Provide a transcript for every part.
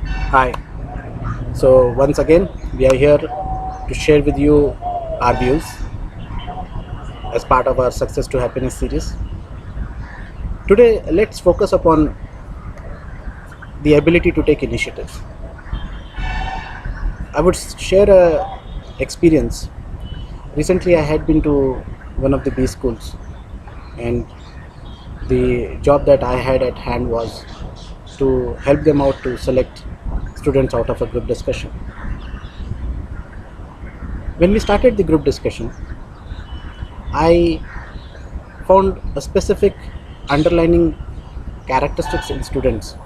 Hi. So once again, we are here to share with you our views as part of our Success to Happiness series. Today, let's focus upon the ability to take initiatives. I would share a experience. Recently, I had been to one of the B schools, and the job that I had at hand was to help them out to select students out of a group discussion. When we started the group discussion, I found a specific underlining characteristics in students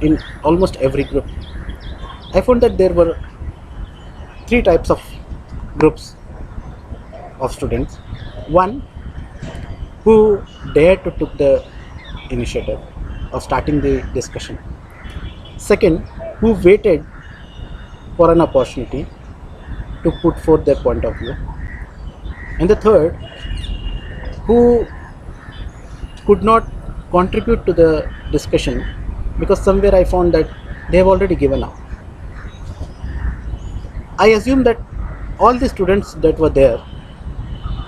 in almost every group. I found that there were three types of groups of students. One who dared to took the initiative of starting the discussion. Second, who waited for an opportunity to put forth their point of view. And the third, who could not contribute to the discussion because somewhere I found that they have already given up. I assume that all the students that were there,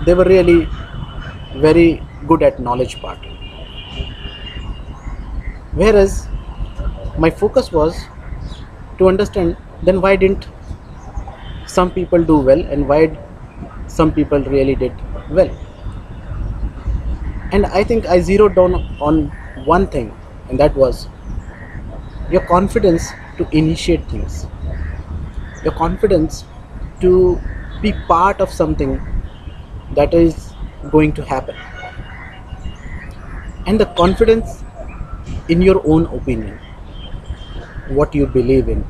they were really very good at knowledge part. Whereas my focus was to understand then why didn't some people do well and why some people really did well. And I think I zeroed down on one thing, and that was your confidence to initiate things, your confidence to be part of something that is going to happen, and the confidence in your own opinion, what you believe in,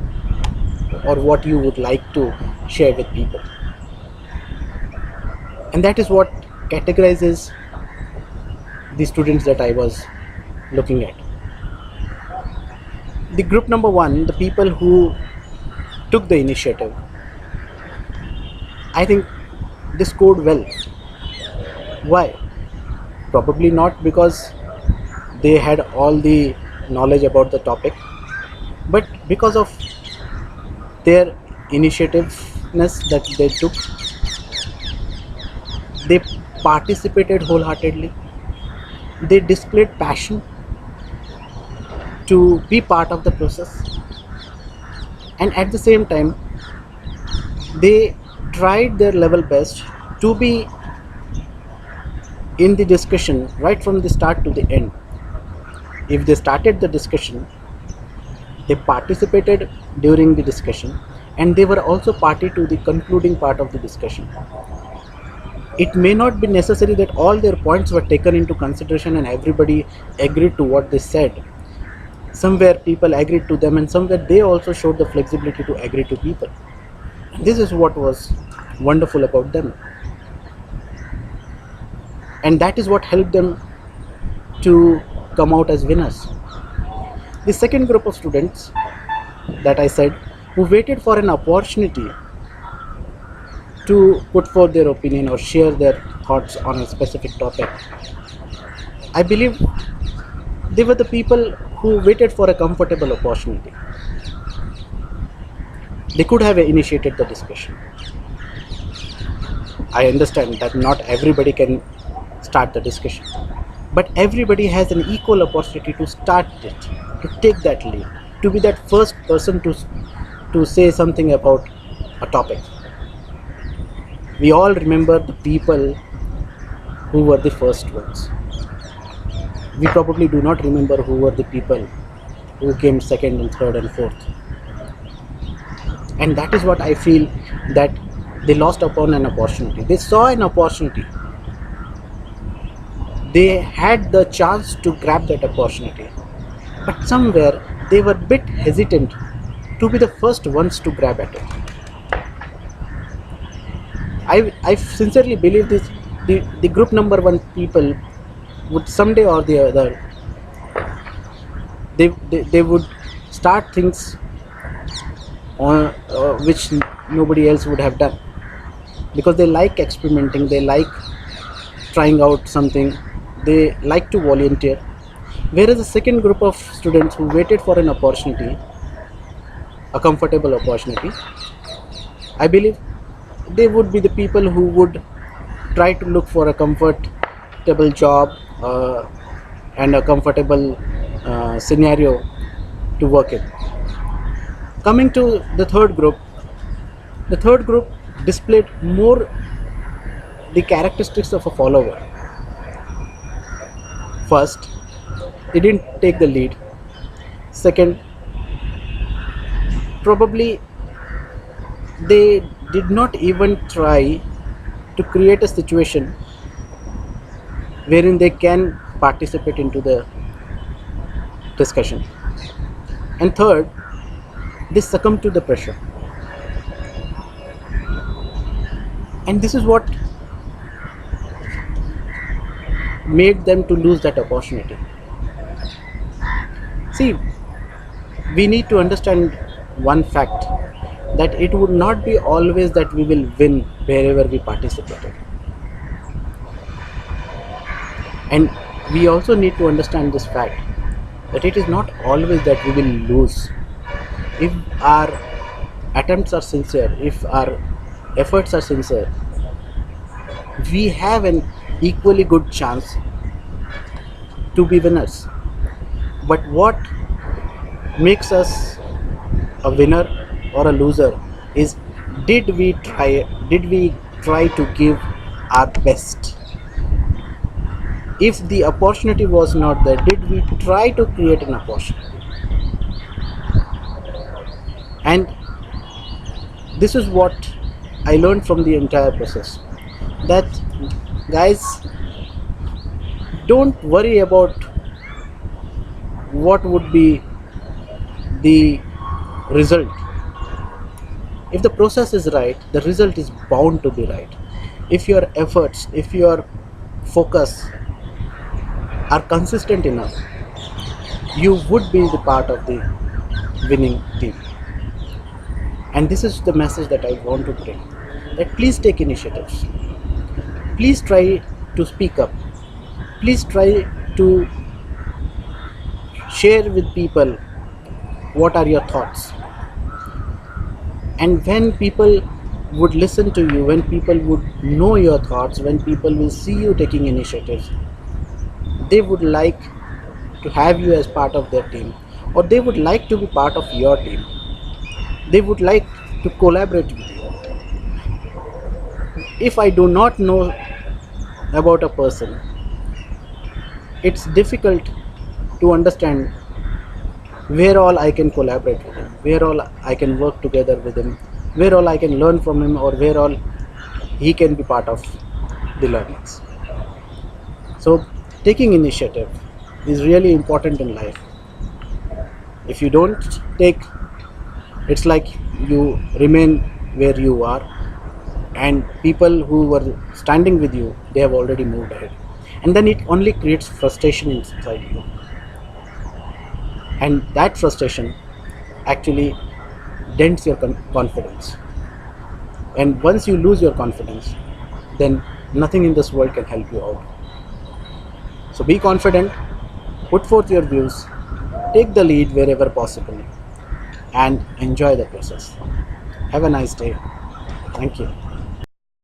or what you would like to share with people. And that is what categorizes the students that I was looking at. The group number one, the people who took the initiative, I think they scored well. Why? Probably not because they had all the knowledge about the topic, but because of their initiativeness that they took. They participated wholeheartedly. They displayed passion to be part of the process, and at the same time they tried their level best to be in the discussion right from the start to the end. If they started the discussion, they participated during the discussion, and they were also party to the concluding part of the discussion. It may not be necessary that all their points were taken into consideration and everybody agreed to what they said. Somewhere people agreed to them, and somewhere they also showed the flexibility to agree to people. This is what was wonderful about them, and that is what helped them to come out as winners. The second group of students that I said, who waited for an opportunity to put forth their opinion or share their thoughts on a specific topic, I believe they were the people who waited for a comfortable opportunity. They could have initiated the discussion. I understand that not everybody can start the discussion, but everybody has an equal opportunity to start it, to take that lead, to be that first person to say something about a topic. We all remember the people who were the first ones. We probably do not remember who were the people who came second and third and fourth. And that is what I feel, that they lost upon an opportunity. They saw an opportunity. They had the chance to grab that opportunity, but somewhere they were a bit hesitant to be the first ones to grab at it. I sincerely believe this. The group number one people would someday or the other, they would start things on which nobody else would have done, because they like experimenting, they like trying out something, they like to volunteer. Whereas the second group of students who waited for an opportunity, a comfortable opportunity, I believe they would be the people who would try to look for a comfortable job and a comfortable scenario to work in. Coming to the third group displayed more the characteristics of a follower. First, they didn't take the lead. Second, probably they did not even try to create a situation wherein they can participate into the discussion. And third, they succumb to the pressure. And this is what made them to lose that opportunity. See, we need to understand one fact, that it would not be always that we will win wherever we participated. And we also need to understand this fact, that it is not always that we will lose. If our attempts are sincere, if our efforts are sincere, we have an equally good chance to be winners. But what makes us a winner or a loser is, did we try to give our best? If the opportunity was not there, did we try to create an opportunity? And this is what I learned from the entire process, that guys, don't worry about what would be the result. If the process is right, the result is bound to be right. If your efforts, if your focus are consistent enough, you would be the part of the winning team. And this is the message that I want to bring, that please take initiatives, please try to speak up, please try to share with people what are your thoughts. And when people would listen to you, when people would know your thoughts, when people will see you taking initiatives, they would like to have you as part of their team, or they would like to be part of your team. They would like to collaborate with you. If I do not know about a person, it's difficult to understand where all I can collaborate with him, where all I can work together with him, where all I can learn from him, or where all he can be part of the learnings. So taking initiative is really important in life. If you don't take, it's like you remain where you are, and people who were standing with you, they have already moved ahead, and then it only creates frustration inside you, and that frustration actually dents your confidence. And once you lose your confidence, then nothing in this world can help you out. So be confident, put forth your views, take the lead wherever possible, and enjoy the process. Have a nice day. Thank you.